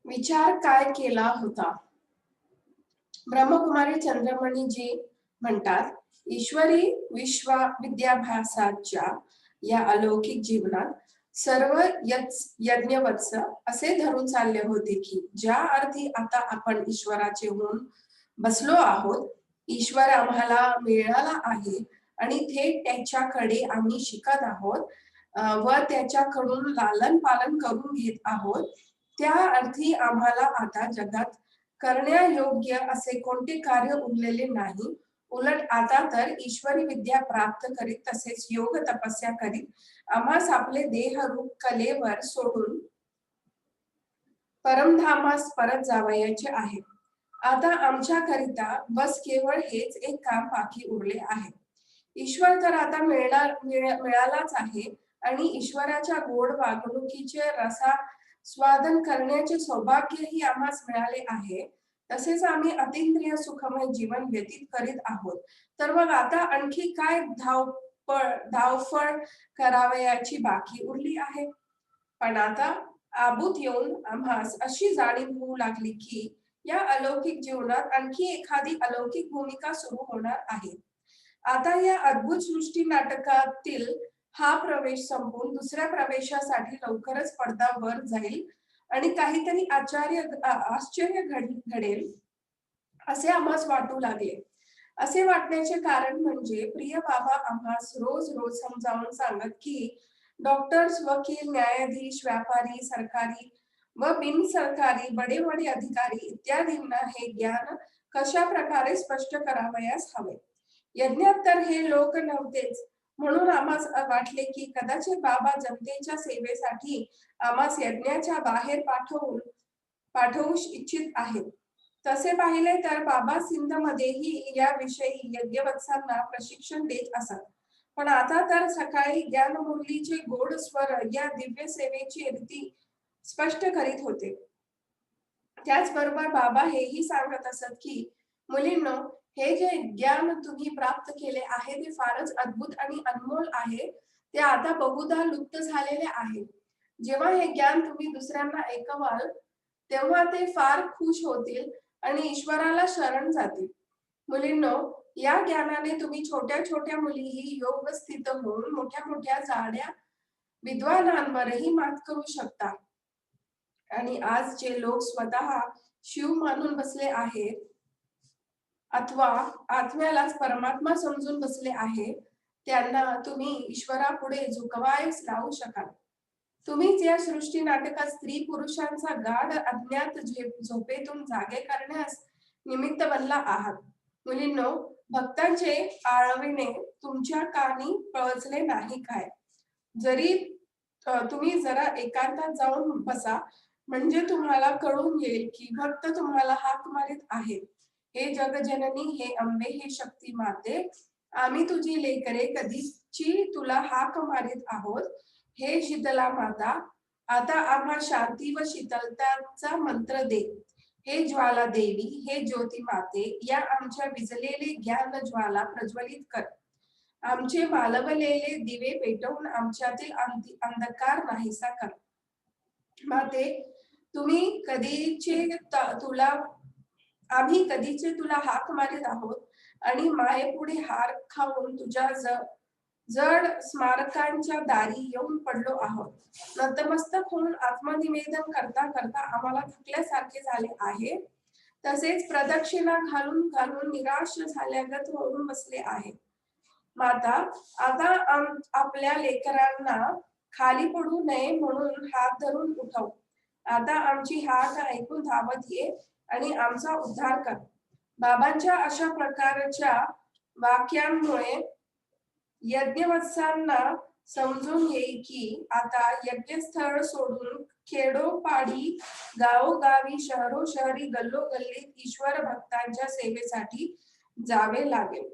विचार काय केला होता? ब्रह्मकुमारी चंद्रमणीजी म्हणतात, ईश्वरी विद्याभ्यासाच्या या अलौकिक जीवनात सर्व यज्ञवत्स असे धरून चालले होते की ज्या अर्थी आता आपण ईश्वराचे होऊन बसलो आहोत, ईश्वर आम्हाला मिळाला आहे आणि थेट त्याच्याकडे आम्ही शिकत आहोत व त्याच्याकडून लालन पालन करून घेत आहोत. त्या अर्थी आम्हाला आता जगात करण्यायोग्य असे कोणते कार्य उरलेले नाही. उलट आता तर ईश्वरी विद्या प्राप्त करीत तसेच योग तपस्या करीत आम्हास आपले देहरूप कलेवर सोडून परमधामास परत जावयाचे आहे. आता आमच्याकरिता बस केवळ हेच एक काम बाकी उरले आहे. ईश्वर तर आता मिळालाच आहे आणि ईश्वराच्या गोड वागणुकीचे रसास्वादन करण्याचे सौभाग्यही आम्हास मिळाले आहे. तसेच आम्ही अतींद्रिय सुखमय जीवन व्यतीत करीत आहोत. तर मग आता आणखी काय धावपळ करावयाची बाकी उरली आहे? पण आता आबूत येऊन आम्हास अशी जाणीव होऊ लागली की या अलौकिक जीवनात आणखी एखादी अलौकिक भूमिका सुरू होणार आहे. आता या अद्भुत सृष्टी नाटकातील हा प्रवेश संपून दुसऱ्या प्रवेशासाठी लवकरच पडदा वर जाईल आणि काहीतरी आश्चर्य घडेल असे आम्हास वाटू लागले. असे वाटण्याचे कारण म्हणजे प्रिय बाबा आम्हास रोज रोज समजावून सांगत की डॉक्टर्स, वकील, न्यायाधीश, व्यापारी, सरकारी व बिनसरकारी बडे बडे अधिकारी इत्यादींना हे ज्ञान कशा प्रकारे स्पष्ट करावयास हवे. यज्ञात तर हे लोक नव्हतेच, म्हणून आम्हास वाटले की कदाचित बाबा जनतेच्या सेवेसाठी आम्हास यज्ञाच्या बाहेर पाठवू इच्छित आहेत. तसे पाहिले तर बाबा सिंधमध्येही याविषयी यज्ञवत्सांना प्रशिक्षण देत असत. पण आता तर सकाळी ज्ञानमुरलीचे गोड स्वर या दिव्य सेवेची रीती स्पष्ट करीत होते. त्याचबरोबर बाबा हेही सांगत असत की मुलींनो, हे जे ज्ञान तुम्ही प्राप्त केले आहे ते फारच अद्भुत आणि अनमोल आहे. ते आता बहुधा लुप्त झालेले आहे. जेव्हा हे ज्ञान तुम्ही दुसऱ्यांना ऐकवाल तेव्हा ते फार खुश होतील आणि ईश्वराला शरण जातील. मुलींनो, या ज्ञानाने तुम्ही छोट्या छोट्या मुलीही योग स्थित होऊन मोठ्या मोठ्या जाड्या विद्वानांवरही मात करू शकता. आणि आज जे लोक स्वतः शिव मानून बसले आहेत अथवा आत्म्यालाच परमात्मा समजून बसले आहे, त्यांना तुम्ही ईश्वरापुढे झुकवायच लावू शकाल. तुम्हीच या सृष्टी नाटकात स्त्री पुरुषांचा गाढ अज्ञात झोपेतून जागे करण्यास निमित्त बनला आहात. मुलींनो, भक्तांचे आळविणे तुमच्या कानी पळचले नाही काय? जरी तुम्ही जरा एकांतात जाऊन बसा, म्हणजे तुम्हाला कळून येईल की भक्त तुम्हाला हाक मारित आहेत. हे जगजननी, हे अंबे, हे शक्ती माते, आम्ही तुझी लेकरे कधीची तुला हाक मारित आहोत. हे शीतला माता, आता आम्हा शांती व शीतलताचा मंत्र दे. हे ज्वाला देवी, हे ज्योती माते, या आमच्या विजलेले ज्ञान ज्वाला प्रज्वलित कर. आमचे मालवलेले दिवे पेटवून आमच्यातील अंधकार नाहीसा कर. माते, आम्ही कधीचे तुला हाक मारित आहोत आणि मायेपुढे हार खाऊन तुझ्या जड स्मारकांच्या दारी येऊन पडलो आहोत. नतमस्तक होऊन आत्मनिवेदन करता करता आम्हाला थकल्यासारखे झाले आहे. तसेच प्रदक्षिणा घालून घालून निराश झाल्यागत होऊन बसले आहे. माता, आता आपल्या लेकरांना खाली पडू नये म्हणून हात धरून उठव. आता आमची हाक ऐकून धावत ये आणि आमचा उद्धार कर. बाबांच्या अशा प्रकारच्या वाक्यांमुळे यज्ञवत्सांना समजून येईल की आता यज्ञस्थळ सोडून खेडोपाडी, गावोगावी, शहरोशहरी, गल्लोगल्लीत ईश्वर भक्तांच्या सेवेसाठी जावे लागेल.